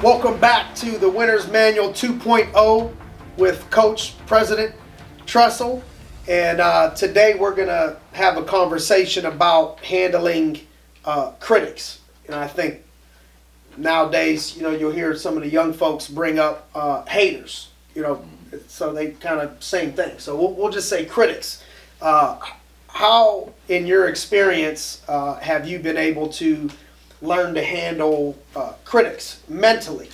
Welcome back to the Winner's Manual 2.0 with Coach President Tressel. And today we're going to have a conversation about handling critics. And I think nowadays, you'll hear some of the young folks bring up haters, so they kind of same thing. So we'll just say critics. How, in your experience, have you been able to learn to handle critics mentally?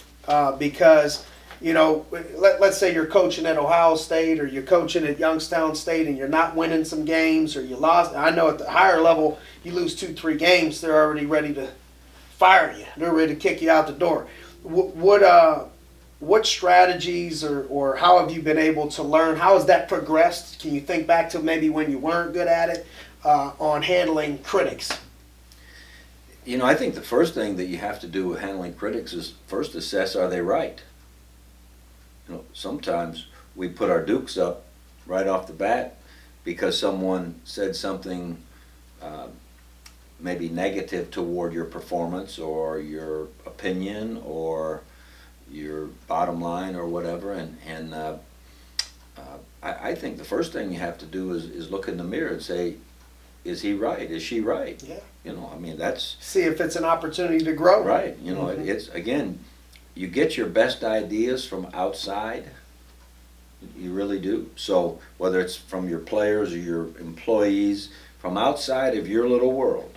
Because, let's say you're coaching at Ohio State or you're coaching at Youngstown State and you're not winning some games or you lost. I know at the higher level, you lose 2-3 games, they're already ready to fire you. They're ready to kick you out the door. What strategies or how have you been able to learn? How has that progressed? Can you think back to maybe when you weren't good at it on handling critics? I think the first thing that you have to do with handling critics is first assess, are they right? Sometimes we put our dukes up right off the bat because someone said something maybe negative toward your performance or your opinion or your bottom line or whatever. And I think the first thing you have to do is look in the mirror and say, is he right? Is she right? Yeah. That's... See if it's an opportunity to grow. Right. It's, again, you get your best ideas from outside. You really do. So whether it's from your players or your employees, from outside of your little world,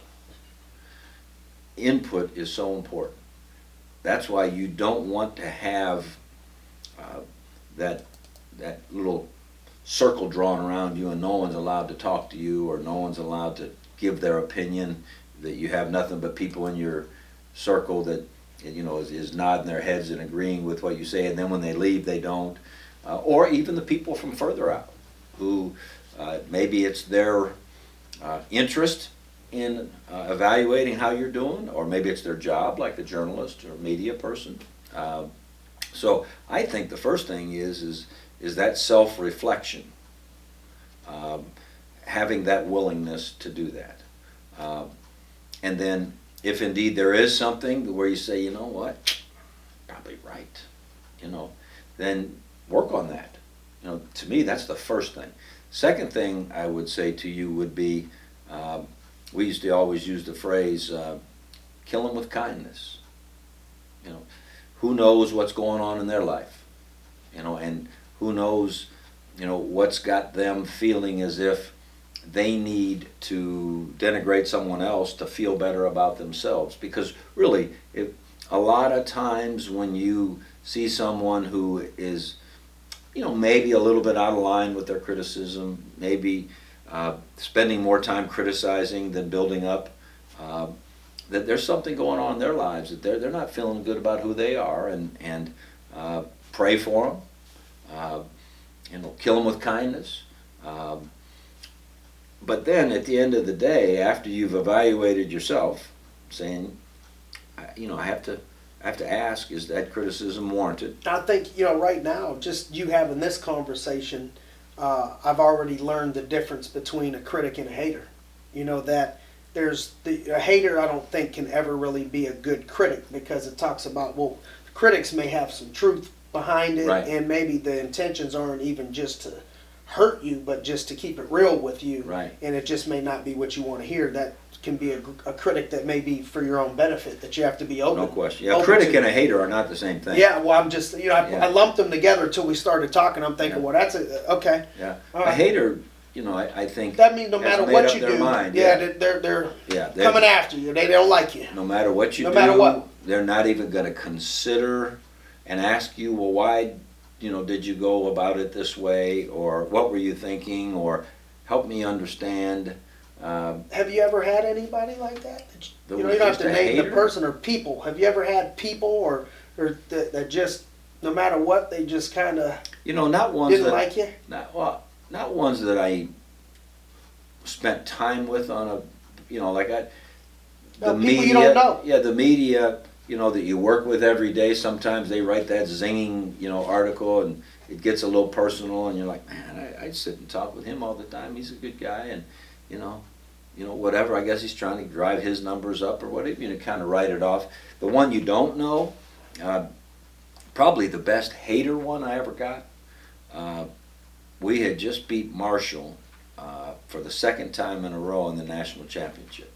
input is so important. That's why you don't want to have that little circle drawn around you and no one's allowed to talk to you or no one's allowed to give their opinion, that you have nothing but people in your circle that is nodding their heads and agreeing with what you say, and then when they leave they don't. Or even the people from further out who maybe it's their interest in evaluating how you're doing, or maybe it's their job, like the journalist or media person. So I think the first thing is that self-reflection, having that willingness to do that. And then if indeed there is something where you say, you know what, probably right, then work on that. To me, that's the first thing. Second thing I would say to you would be, we used to always use the phrase, kill them with kindness. Who knows what's going on in their life? And who knows, what's got them feeling as if they need to denigrate someone else to feel better about themselves. Because really, a lot of times when you see someone who is, maybe a little bit out of line with their criticism, maybe spending more time criticizing than building up, that there's something going on in their lives, that they're not feeling good about who they are, and pray for them, kill them with kindness. But then at the end of the day, after you've evaluated yourself, saying, I have to ask, is that criticism warranted? I think, right now, just you having this conversation, I've already learned the difference between a critic and a hater. That a hater I don't think can ever really be a good critic, because it talks about, critics may have some truth behind it, right, and maybe the intentions aren't even just to hurt you, but just to keep it real with you. Right. And it just may not be what you want to hear. That can be a critic that may be for your own benefit, that you have to be open. No question. Yeah, a critic and a hater are not the same thing. Yeah, well, I'm just, I lumped them together until we started talking. I'm thinking, well, that's okay. Yeah. A hater, I think that means no matter what you do, mind. They're coming after you. They don't like you. No matter what you do, matter what, they're not even going to consider and ask you, well, why, did you go about it this way, or what were you thinking, or help me understand. Have you ever had anybody like that? You don't have to name the person or people. Have you ever had people or that just, no matter what, they just kind of not ones didn't like you? Not ones that I spent time with on the media. You don't know. Yeah, the media, that you work with every day. Sometimes they write that zinging, article, and it gets a little personal, and you're like, man, I'd sit and talk with him all the time. He's a good guy, and whatever. I guess he's trying to drive his numbers up or whatever. Kind of write it off. The one you don't know, Probably the best hater one I ever got. We had just beat Marshall for the second time in a row in the national championship.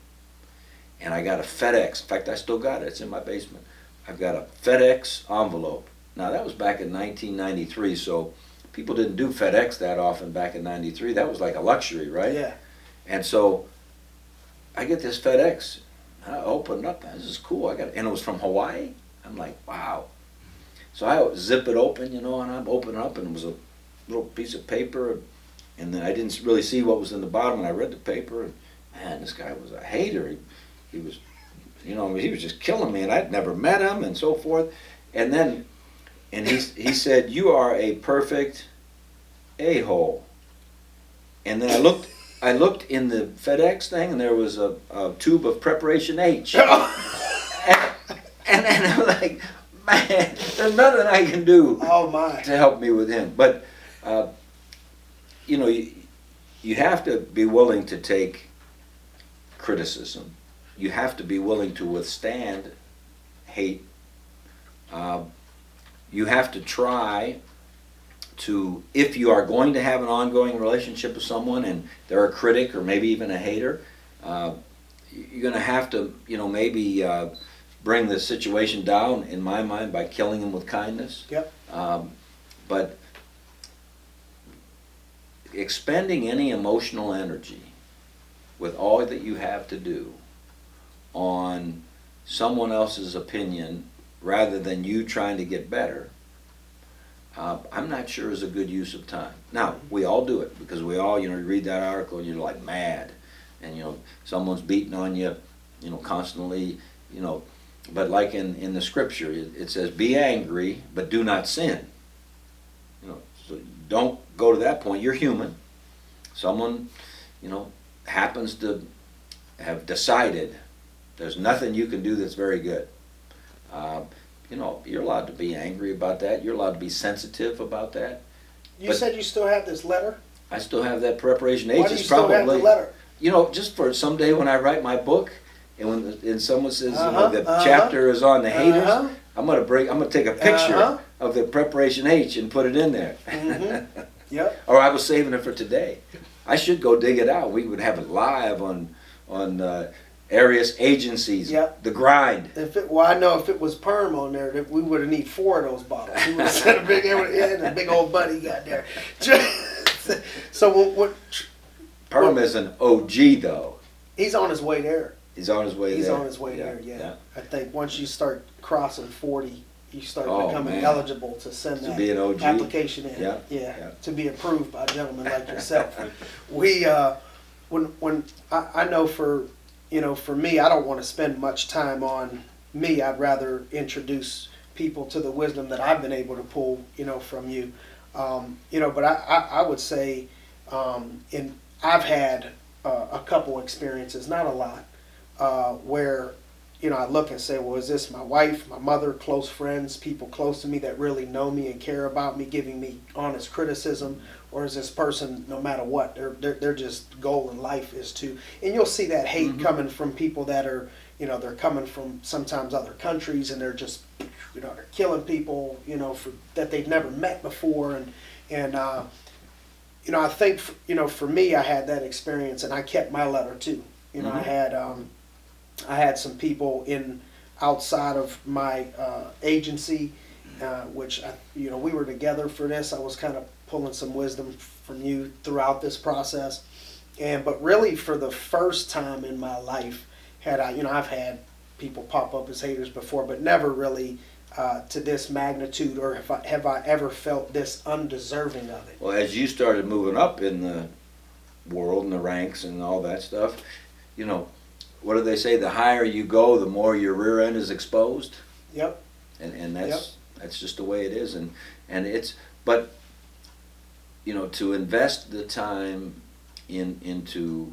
And I got a FedEx. In fact, I still got it. It's in my basement. I've got a FedEx envelope. Now, that was back in 1993, so people didn't do FedEx that often back in 93. That was like a luxury, right? Yeah. And so I get this FedEx. I open it up. This is cool. And it was from Hawaii. I'm like, wow. So I zip it open, and I'm opening up, and it was a little piece of paper, and then I didn't really see what was in the bottom, and I read the paper, and man, this guy was a hater. He was, he was just killing me, and I'd never met him, and so forth. And then, he said, "You are a perfect a-hole." And then I looked in the FedEx thing, and there was a tube of Preparation H. and I'm like, man, there's nothing I can do to help me with him. But, you have to be willing to take criticism. You have to be willing to withstand hate. You have to try to, if you are going to have an ongoing relationship with someone and they're a critic or maybe even a hater, you're going to have to, maybe bring the situation down, in my mind, by killing them with kindness. Yep. But expending any emotional energy with all that you have to do on someone else's opinion rather than you trying to get better, I'm not sure is a good use of time. Now, we all do it because we all, you read that article and you're like mad, and someone's beating on you, constantly, but like in the scripture, it says, "Be angry, but do not sin." So don't go to that point. You're human. Someone, happens to have decided there's nothing you can do that's very good. You're allowed to be angry about that. You're allowed to be sensitive about that. You said you still have this letter? I still have that Preparation H. Why do you still have the letter? Just for someday when I write my book, and someone says, the chapter is on the haters, I'm gonna take a picture of the Preparation H and put it in there. Mm-hmm. Yep. Or I was saving it for today. I should go dig it out. We would have it live on Arias agencies. Yep. The Grind. I know if it was perm on there, that we would have need 4 of those bottles. We would have sent a big old buddy got there. So what? Perm is an OG though. He's on his way there. He's on his way there. He's on his way there. Yeah. I think once you start crossing 40, you start becoming eligible to send that be an OG application in. Yeah. To be approved by a gentleman like yourself. We when I know for me, I don't want to spend much time on me. I'd rather introduce people to the wisdom that I've been able to pull, from you. But I would say, I've had a couple experiences, not a lot, where I look and say, well, is this my wife, my mother, close friends, people close to me that really know me and care about me, giving me honest criticism, or is this person, no matter what, their just goal in life is to, and you'll see that hate coming from people that are, they're coming from sometimes other countries, and they're just, they're killing people, that they've never met before, and I think, for me, I had that experience, and I kept my letter too. I had some people outside of my agency, which we were together for this. I was kind of pulling some wisdom from you throughout this process, but really for the first time in my life, I've had people pop up as haters before, but never really to this magnitude, or have I ever felt this undeserving of it. Well, as you started moving up in the world and the ranks and all that stuff, what do they say? The higher you go, the more your rear end is exposed. Yep. And that's just the way it is. And it's, but to invest the time into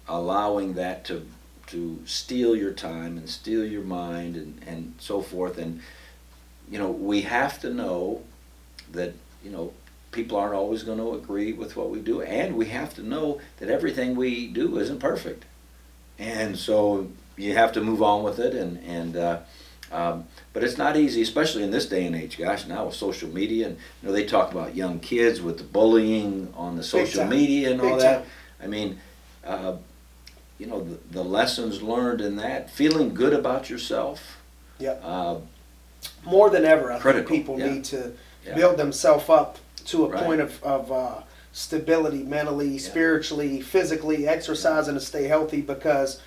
allowing that to steal your time and steal your mind and so forth. And we have to know that people aren't always going to agree with what we do, and we have to know that everything we do isn't perfect. And so you have to move on with it, and But it's not easy, especially in this day and age. Gosh, now with social media, and they talk about young kids with the bullying on the social media and all that. I mean, the lessons learned in that, feeling good about yourself. Yeah. More than ever, I think people need to build themselves up to a point of stability mentally, spiritually, physically, exercising to stay healthy, because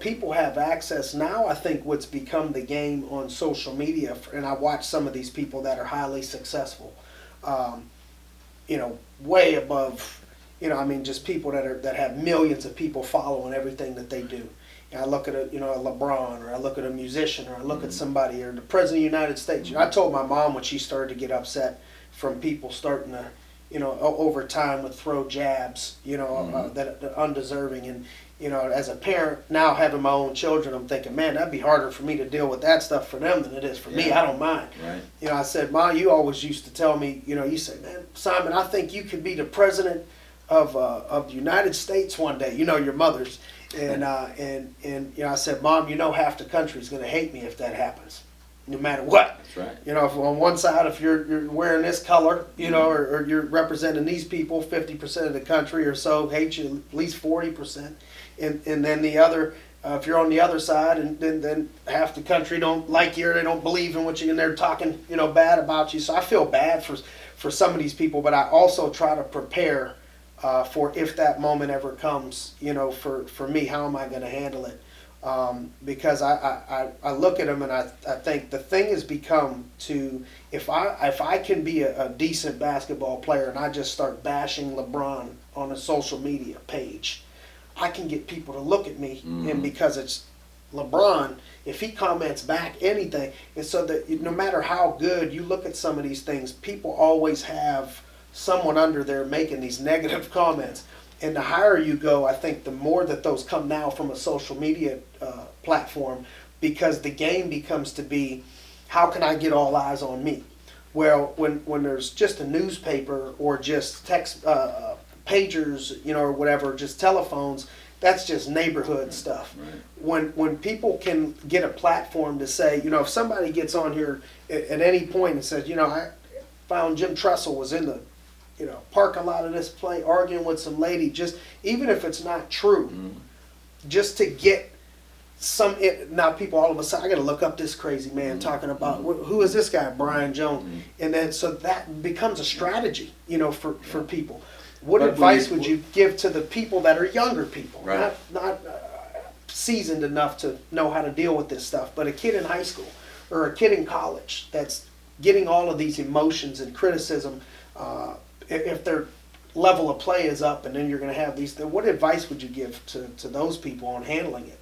people have access now. I think what's become the game on social media, and I watch some of these people that are highly successful, way above, just people that have millions of people following everything that they do. I look at a LeBron, or I look at a musician, or I look at somebody, or the President of the United States. I told my mom when she started to get upset from people starting to, over time would throw jabs, that are undeserving. And, as a parent, now having my own children, I'm thinking, man, that'd be harder for me to deal with that stuff for them than it is for me. I don't mind. Right. I said, Ma, you always used to tell me, you say, man, Simon, I think you could be the president of the United States one day. Your mother's. And I said, Mom, half the country's going to hate me if that happens, no matter what. That's right. If on one side, if you're wearing this color, or you're representing these people, 50% of the country or so hate you, at least 40%. And then the other, if you're on the other side, and then half the country don't like you, or they don't believe in what you, and they're talking, bad about you. So I feel bad for some of these people, but I also try to prepare for if that moment ever comes, for me, how am I going to handle it? Because I look at them and I think the thing has become to, if I can be a decent basketball player and I just start bashing LeBron on a social media page, I can get people to look at me, and because it's LeBron, if he comments back anything, and so that no matter how good you look at some of these things, people always have someone under there making these negative comments. And the higher you go, I think the more that those come now from a social media platform, because the game becomes to be, how can I get all eyes on me? Well, when there's just a newspaper or just text pagers, or whatever, just telephones, that's just neighborhood stuff. Right. When people can get a platform to say, if somebody gets on here at any point and says, I found Jim Tressel was in the parking lot of this play arguing with some lady, just even if it's not true, just to get now people all of a sudden, I got to look up this crazy man talking about who is this guy, Brian Jones, and then so that becomes a strategy, for people. What advice would you give to the people that are younger people, not seasoned enough to know how to deal with this stuff, but a kid in high school or a kid in college that's getting all of these emotions and criticism? If their level of play is up, and then you're going to have these, what advice would you give to those people on handling it?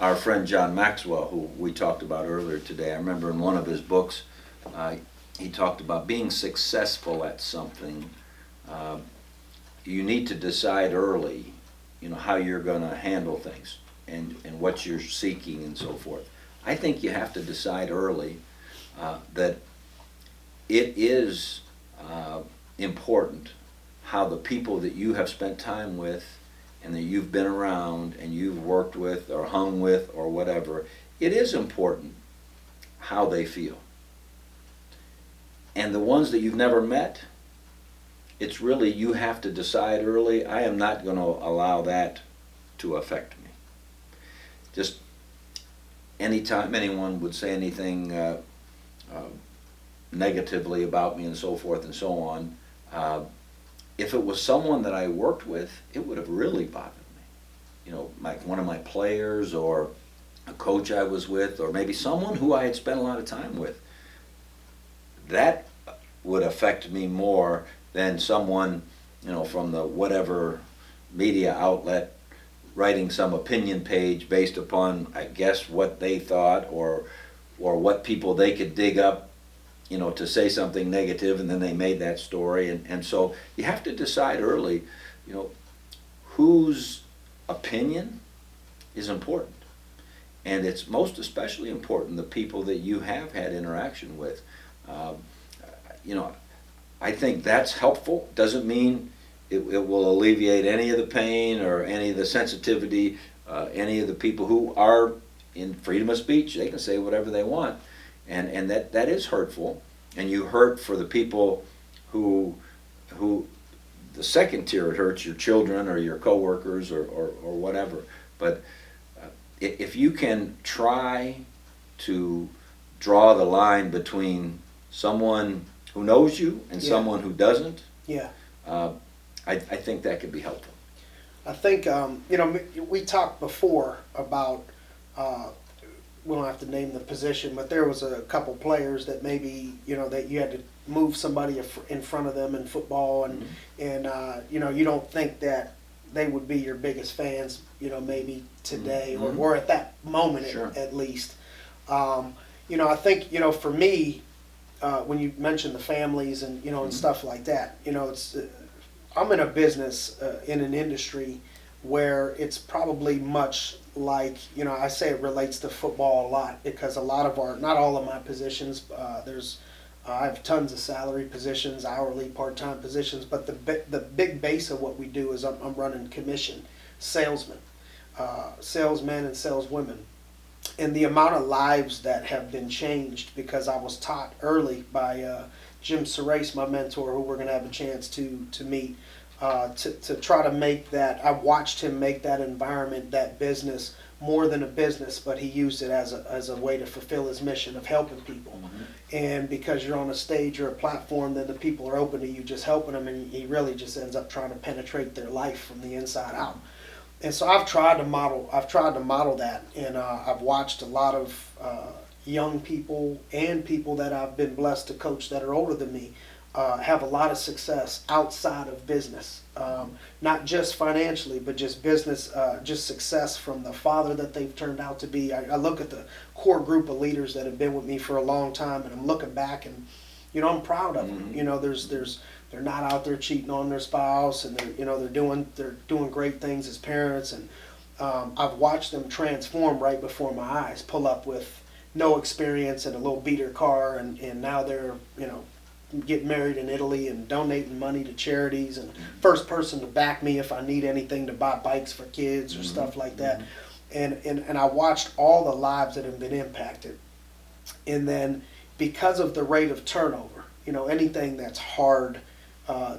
Our friend John Maxwell, who we talked about earlier today, I remember in one of his books, he talked about being successful at something. You need to decide early, how you're going to handle things and what you're seeking and so forth. I think you have to decide early that it is important how the people that you have spent time with and that you've been around and you've worked with or hung with or whatever, it is important how they feel. And the ones that you've never met, it's really, you have to decide early, I am not going to allow that to affect me. Just anytime anyone would say anything negatively about me and so forth and so on, if it was someone that I worked with, it would have really bothered me. One of my players, or a coach I was with, or maybe someone who I had spent a lot of time with. That would affect me more than someone, from the whatever media outlet writing some opinion page based upon, I guess, what they thought or what people they could dig up, to say something negative, and then they made that story. And so you have to decide early, whose opinion is important. And it's most especially important the people that you have had interaction with. I think that's helpful. Doesn't mean it will alleviate any of the pain or any of the sensitivity, any of the people who are in freedom of speech, they can say whatever they want, and that is hurtful, and you hurt for the people who the second tier, it hurts your children or your coworkers or whatever. But if you can try to draw the line between someone who knows you and someone who doesn't, I think that could be helpful. I think, we talked before about, we don't have to name the position, but there was a couple players that maybe, that you had to move somebody in front of them in football, and you don't think that they would be your biggest fans, maybe today or at that moment at least. I think, for me, when you mentioned the families and, and stuff like that, it's, I'm in a business, in an industry where it's probably much like, I say it relates to football a lot, because a lot of not all of my positions, I have tons of salary positions, hourly, part-time positions, but the big base of what we do is I'm running commission salesmen and saleswomen. And the amount of lives that have been changed because I was taught early by Jim Surace, my mentor, who we're going to have a chance to meet, to try to make that. I watched him make that environment, that business, more than a business, but he used it as a way to fulfill his mission of helping people. And because you're on a stage or a platform, then the people are open to you just helping them, and he really just ends up trying to penetrate their life from the inside out. And so I've tried to model that, and I've watched a lot of young people and people that I've been blessed to coach that are older than me have a lot of success outside of business, not just financially, but just business, just success from the father that they've turned out to be. I look at the core group of leaders that have been with me for a long time, and I'm looking back, and I'm proud of them. They're not out there cheating on their spouse, and they're doing great things as parents, and I've watched them transform right before my eyes. Pull up with no experience and a little beater car, and now they're getting married in Italy and donating money to charities, and first person to back me if I need anything to buy bikes for kids or stuff like that. And I watched all the lives that have been impacted, and then because of the rate of turnover, anything that's hard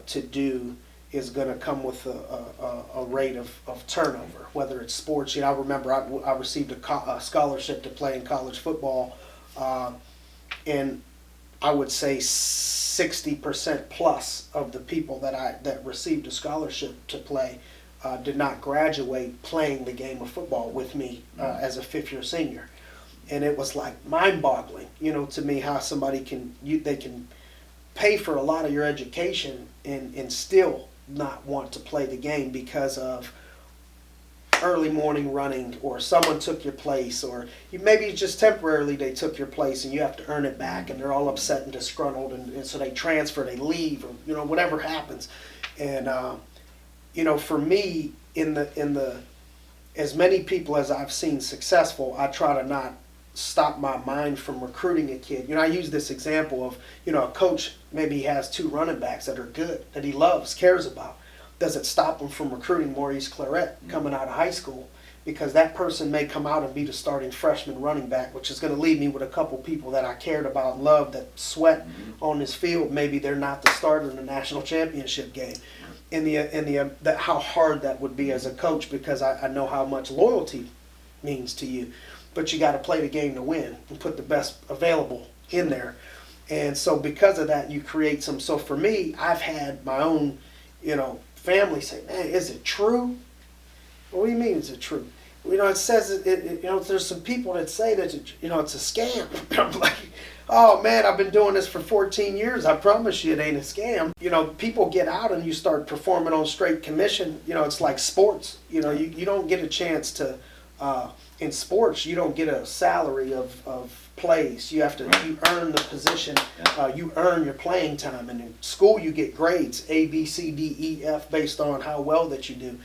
to do is going to come with a rate of turnover, whether it's sports. I remember I received a scholarship to play in college football, and I would say 60% plus of the people that received a scholarship to play did not graduate playing the game of football with me as a fifth-year senior. And it was like mind-boggling, to me, how somebody they can pay for a lot of your education and still not want to play the game because of early morning running, or someone took your place, or maybe just temporarily they took your place and you have to earn it back, and they're all upset and disgruntled, and so they transfer, they leave, or whatever happens. And for me, in the as many people as I've seen successful, I try to not stop my mind from recruiting a kid. I use this example of a coach, maybe he has two running backs that are good, that he loves, cares about. Does it stop him from recruiting Maurice Claret coming out of high school? Because that person may come out and be the starting freshman running back, which is going to leave me with a couple people that I cared about and loved that sweat on this field. Maybe they're not the starter in the national championship game. That how hard that would be as a coach, because I know how much loyalty means to you. But you got to play the game to win and put the best available in there. And so because of that, you create some. So for me, I've had my own, family say, "Man, is it true?" What do you mean, is it true? It says there's some people that say that it's a scam. I'm like, oh man, I've been doing this for 14 years. I promise you, it ain't a scam. People get out and you start performing on straight commission. It's like sports. You don't get a chance to. In sports, you don't get a salary of plays. You earn the position. You earn your playing time. And in school, you get grades, A, B, C, D, E, F, based on how well that you do.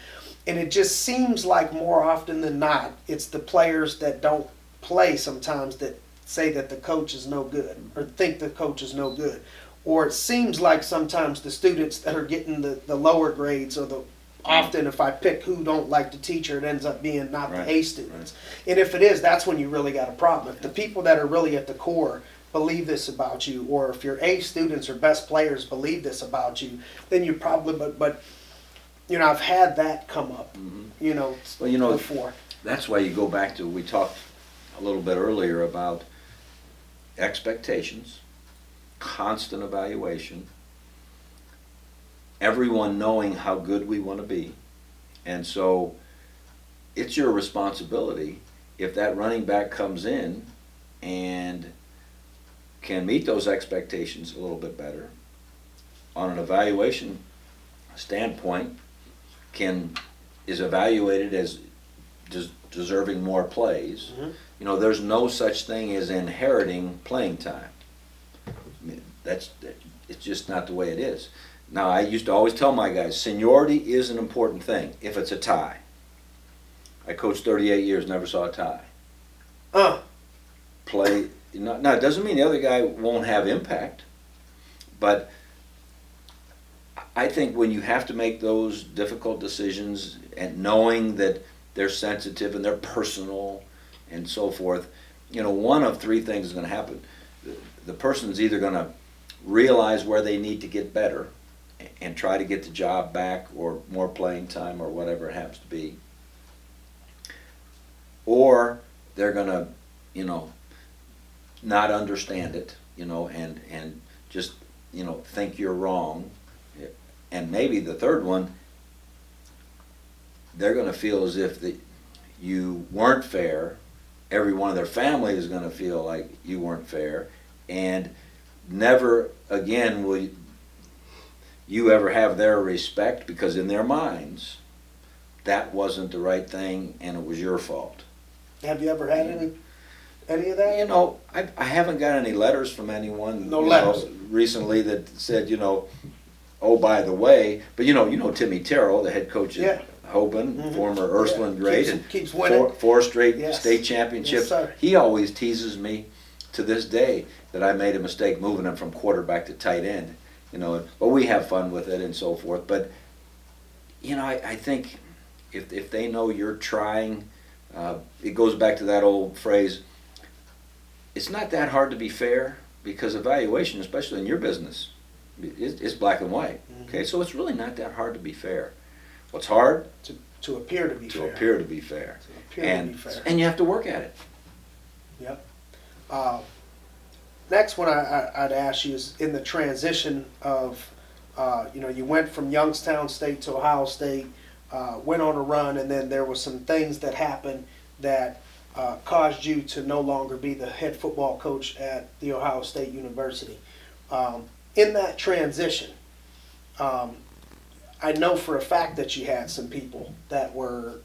And it just seems like more often than not, it's the players that don't play sometimes that say that the coach is no good, or think the coach is no good. Or it seems like sometimes the students that are getting the lower grades, or the often if I pick who don't like the teacher, it ends up being not Right. the A students. And if it is, that's when you really got a problem. If the people that are really at the core believe this about you, or if your A students or best players believe this about you, then you probably, but you know, I've had that come up, you know, Well, you know, before. that's why you go back to, we talked a little bit earlier about expectations, constant evaluation, everyone knowing how good we want to be. And so it's your responsibility if that running back comes in and can meet those expectations a little bit better on an evaluation standpoint, is evaluated as deserving more plays. You know, there's no such thing as inheriting playing time. I mean, it's just not the way it is. Now, I used to always tell my guys, seniority is an important thing if it's a tie. I coached 38 years, never saw a tie. Play, now it doesn't mean the other guy won't have impact, but I think when you have to make those difficult decisions and knowing that they're sensitive and they're personal and so forth, you know, one of three things is going to happen. The person's either going to realize where they need to get better and try to get the job back or more playing time or whatever it happens to be, or they're going to, you know, not understand it, you know, and just, you know, think you're wrong. And maybe the third one, they're going to feel as if you weren't fair. Every one of their family is going to feel like you weren't fair, and never again will you ever have their respect, because in their minds that wasn't the right thing and it was your fault. Have you ever had any of that? You know, I haven't got any letters from anyone, No letters, recently that said, you know, oh, by the way, but you know Timmy Terrell, the head coach at Hoban, former Ursuline great, and keeps winning. Four straight Yes. state championships. Yes, sir. He always teases me to this day that I made a mistake moving him from quarterback to tight end. You know, but we have fun with it and so forth. But you know, I think if they know you're trying, it goes back to that old phrase. It's not that hard to be fair, because evaluation, especially in your business, is black and white. Okay, so it's really not that hard to be fair. What's hard? To appear to be fair. To appear to be fair. To appear to be fair. And you have to work at it. Yep. Next one I'd ask you is in the transition of, you know, you went from Youngstown State to Ohio State, went on a run, and then there were some things that happened that caused you to no longer be the head football coach at the Ohio State University. In that transition, I know for a fact that you had some people that were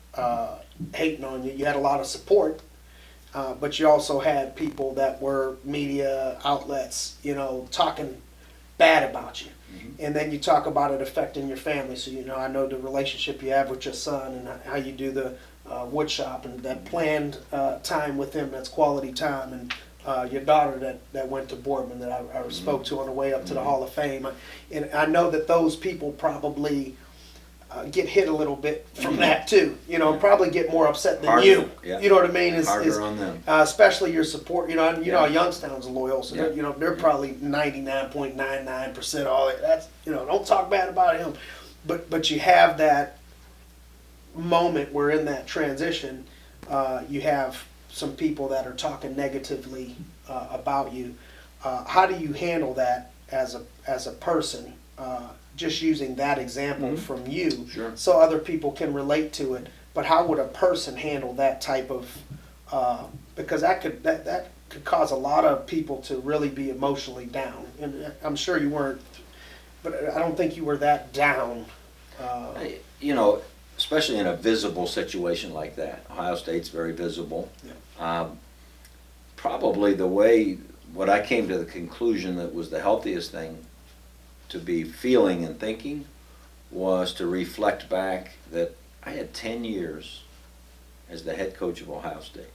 hating on you. You had a lot of support, but you also had people that were media outlets, you know, talking bad about you. And then you talk about it affecting your family. So, you know, I know the relationship you have with your son and how you do the wood shop and that planned time with him, that's quality time. And your daughter that went to Boardman that I spoke to on the way up to the Hall of Fame. And I know that those people probably get hit a little bit from that too. You know, probably get more upset than Harder, you. yeah. You know what I mean? Harder on them. Especially your support. You know, Yeah. Youngstown's loyal, so Yeah. you know they're probably 99.99% all that. That's, you know, don't talk bad about him. But you have that moment where in that transition, you have some people that are talking negatively about you. How do you handle that as a person? Just using that example from you, Sure. so other people can relate to it. But how would a person handle that type of? Because that could cause a lot of people to really be emotionally down. And I'm sure you weren't, but I don't think you were that down. You know, especially in a visible situation like that. Ohio State's very visible. Yeah. Probably what I came to the conclusion that was the healthiest thing to be feeling and thinking was to reflect back that I had 10 years as the head coach of Ohio State.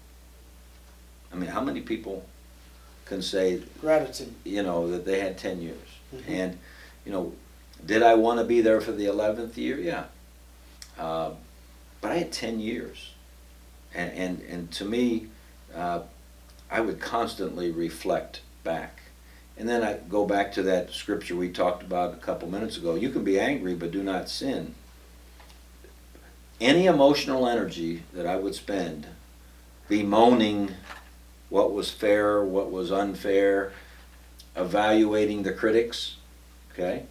I mean, how many people can say, Gratitude. you know, that they had 10 years? And, you know, did I want to be there for the 11th year? Yeah. But I had 10 years. And to me, I would constantly reflect back. And then I go back to that scripture we talked about a couple minutes ago. You can be angry, but do not sin. Any emotional energy that I would spend bemoaning what was fair, what was unfair, evaluating the critics, okay?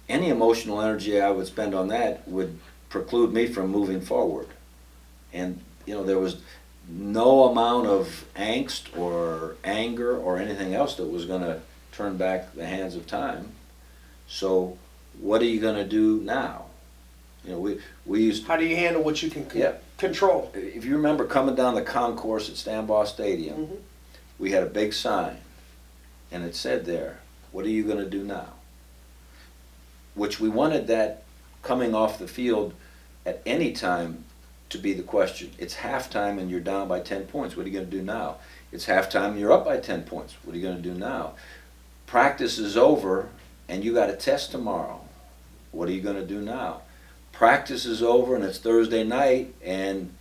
Any emotional energy I would spend on that would preclude me from moving forward. And, there was no amount of angst or anger or anything else that was going to turn back the hands of time. So what are you going to do now? We used to, How do you handle what you can Yep. control? if you remember coming down the concourse at Stambaugh Stadium, Mhm. we had a big sign, and it said there, what are you going to do now? Which we wanted that coming off the field at any time to be the question. It's halftime and you're down by 10 points. What are you going to do now? It's halftime and you're up by 10 points. What are you going to do now? Practice is over and you got a test tomorrow. What are you going to do now? Practice is over and it's Thursday night and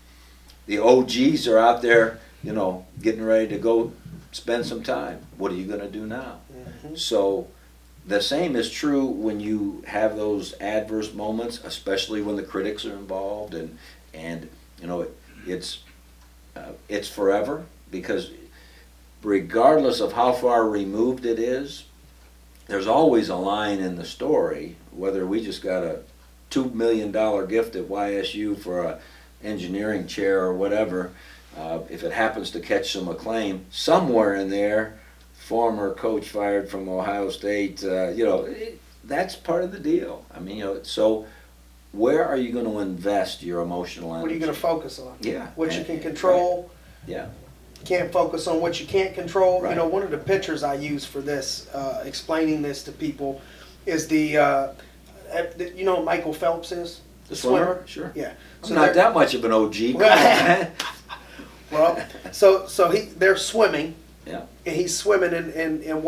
the OGs are out there, getting ready to go spend some time. What are you going to do now? Mm-hmm. So the same is true when you have those adverse moments, especially when the critics are involved, and it's forever, because regardless of how far removed it is, there's always a line in the story, whether we just got a $2 million gift at YSU for a engineering chair or whatever, if it happens to catch some acclaim, somewhere in there, former coach fired from Ohio State, that's part of the deal. So where are you going to invest your emotional energy? What are you going to focus on? Yeah. What you can control. Right. Yeah. Can't focus on what you can't control. Right. One of the pictures I use for this, explaining this to people, is the Michael Phelps is? The swimmer? Sure. Yeah. I'm not that much of an OG. Come on, man. Well, so they're swimming. Yeah. And he's swimming in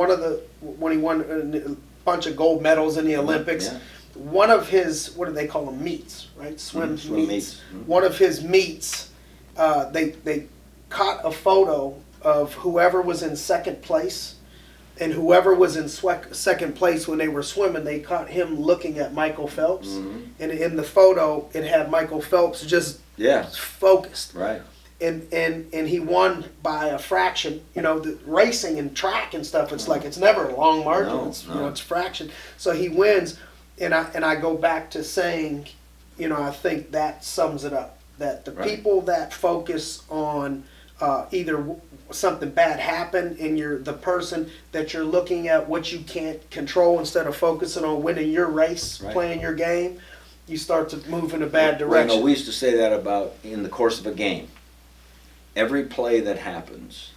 when he won a bunch of gold medals in the Olympics. Yeah. One of his, what do they call them, meets, right? Swim meets. Mm-hmm. One of his meets, they caught a photo of whoever was in second place, and whoever was in second place when they were swimming, they caught him looking at Michael Phelps. Mm-hmm. And in the photo, it had Michael Phelps just focused. Right. And he won by a fraction. The racing and track and stuff, it's like it's never a long margin. No. It's fraction. So he wins, and I go back to saying, I think that sums it up. That the people that focus on either something bad happened and you're the person that you're looking at what you can't control instead of focusing on winning your race, playing your game, you start to move in a bad direction. We used to say that about in the course of a game. Every play that happens,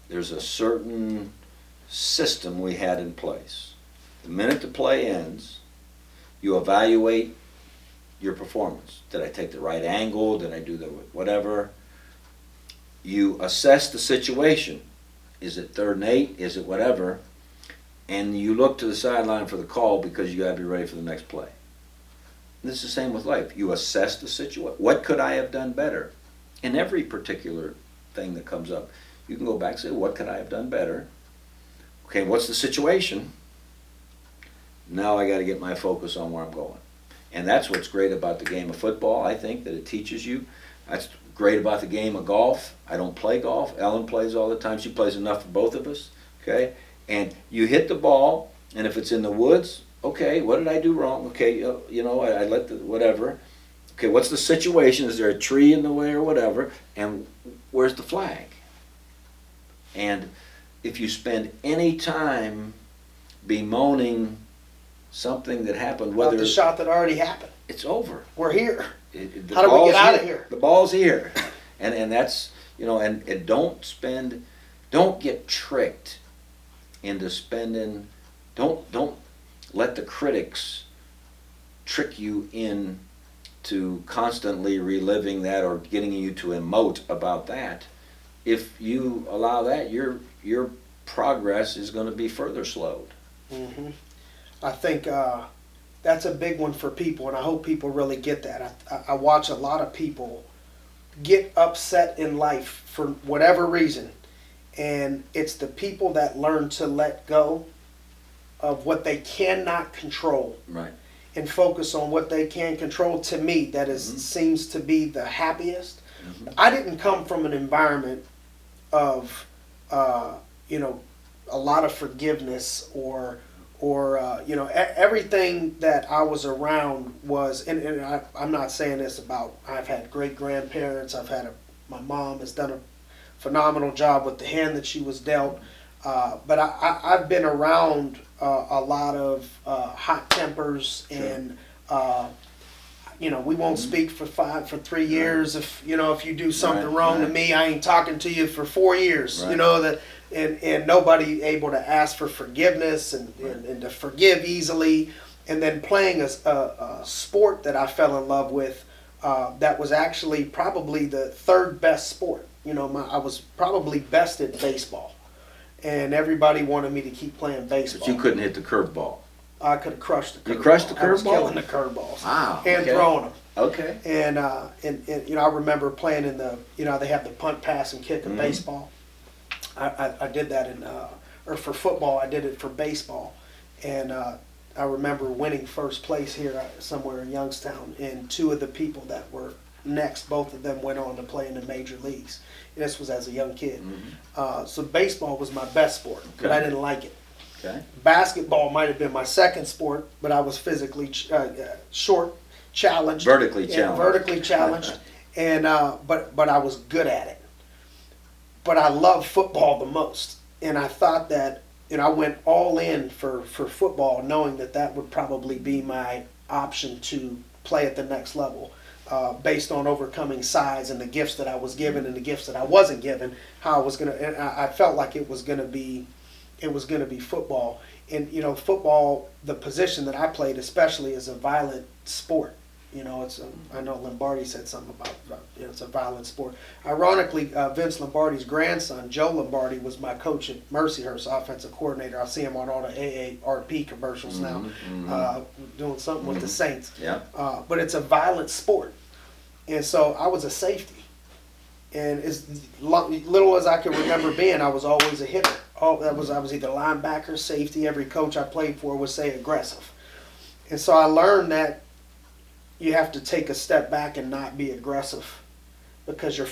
there's a certain system we had in place. The minute the play ends, you evaluate your performance. Did I take the right angle? Did I do the whatever? You assess the situation. Is it 3rd and 8? Is it whatever? And you look to the sideline for the call because you got to be ready for the next play. And it's the same with life. You assess the situation. What could I have done better? In every particular thing that comes up, you can go back and say, what could I have done better? Okay, what's the situation? Now I got to get my focus on where I'm going. And that's what's great about the game of football, I think, that it teaches you. That's great about the game of golf. I don't play golf. Ellen plays all the time. She plays enough for both of us, okay? And you hit the ball, and if it's in the woods, okay, what did I do wrong? Okay, I let the whatever. Okay, what's the situation? Is there a tree in the way or whatever? And where's the flag? And if you spend any time bemoaning something that happened, whether the shot that already happened, it's over. We're here. How do we get out of here? The ball's here. And that's, and don't get tricked into spending, don't let the critics trick you in to constantly reliving that or getting you to emote about that. If you allow that, your progress is going to be further slowed. Mm-hmm. I think that's a big one for people, and I hope people really get that. I watch a lot of people get upset in life for whatever reason, and it's the people that learn to let go of what they cannot control, Right. and focus on what they can control. To me, that is seems to be the happiest. I didn't come from an environment of you know, a lot of forgiveness or you know, everything that I was around was, and I'm not saying this about, I've had great grandparents, my mom has done a phenomenal job with the hand that she was dealt, but I've been around a lot of hot tempers, Sure. and you know, we won't speak for 3 years. If you know, if you do something wrong to me, I ain't talking to you for 4 years. You know that, and nobody able to ask for forgiveness and to forgive easily. And then playing a sport that I fell in love with, that was actually probably the third best sport. You know, I was probably best at baseball, and everybody wanted me to keep playing baseball. But you couldn't hit the curveball. I could have crushed the curveball. You crushed the curveball? I was killing the curveballs. Wow. And throwing them. Okay. And you know, I remember playing in the, you know, they have the punt, pass, and kick in baseball. I did that in, or for football, I did it for baseball. And I remember winning first place here somewhere in Youngstown. And two of the people that were next, both of them went on to play in the major leagues. And this was as a young kid. So baseball was my best sport, but I didn't like it. Okay. Basketball might have been my second sport, but I was physically short, challenged, Vertically challenged, and but I was good at it. But I love football the most, and I thought that, you know, I went all in for football, knowing that would probably be my option to play at the next level, based on overcoming size and the gifts that I was given and the gifts that I wasn't given. How I was gonna, and I felt like it was gonna be football. And you know, football, the position that I played especially, is a violent sport. You know, I know Lombardi said something about, you know, it's a violent sport. Ironically, Vince Lombardi's grandson, Joe Lombardi, was my coach at Mercyhurst, offensive coordinator. I see him on all the AARP commercials now, doing something with the Saints. Yeah. But it's a violent sport. And so I was a safety. And as little as I can remember being, I was always a hitter. I was either linebacker, safety. Every coach I played for would say aggressive. And so I learned that you have to take a step back and not be aggressive, because your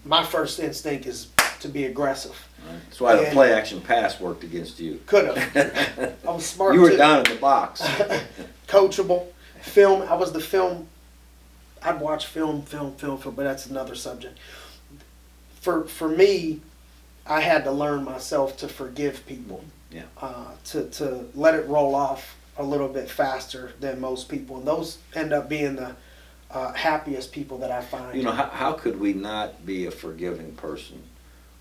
my first instinct is to be aggressive. Right. That's why the play action pass worked against you. Could have. I was smart. You were too. down in the box. Coachable. Film. I was the film. I'd watch film, but that's another subject. For me, I had to learn myself to forgive people. Yeah. To let it roll off a little bit faster than most people, and those end up being the happiest people that I find. You know, how could we not be a forgiving person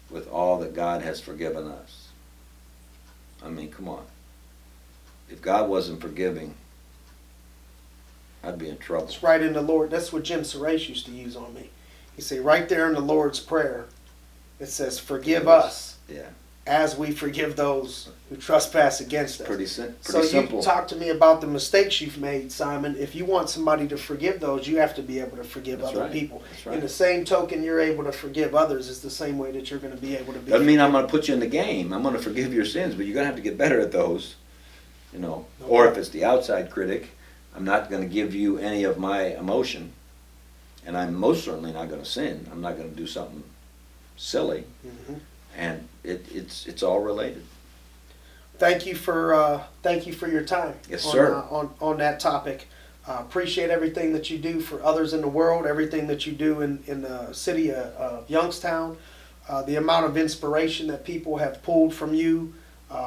with all that God has forgiven us? I mean, come on. If God wasn't forgiving, I'd be in trouble. It's right in the Lord. That's what Jim Surace used to use on me. You see, right there in the Lord's Prayer, it says, "Forgive us, yeah, as we forgive those who trespass against us." Pretty So simple. you talk to me about the mistakes you've made, Simon. If you want somebody to forgive those, you have to be able to forgive That's other right. people. That's right. In the same token, you're able to forgive others is the same way that you're going to be able to be. Doesn't mean I'm going to put you in the game. I'm going to forgive your sins, but you're going to have to get better at those. You know, or if it's the outside critic, I'm not going to give you any of my emotion, and I'm most certainly not going to sin. I'm not going to do something silly, and it's all related. Thank you for your time. Yes, sir. On that topic, appreciate everything that you do for others in the world, everything that you do in the city of Youngstown, the amount of inspiration that people have pulled from you,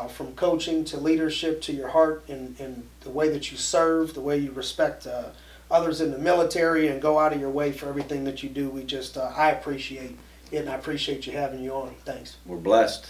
from coaching to leadership to your heart, and the way that you serve, the way you respect others in the military and go out of your way for everything that you do. I appreciate it, and I appreciate you having you on. Thanks. We're blessed.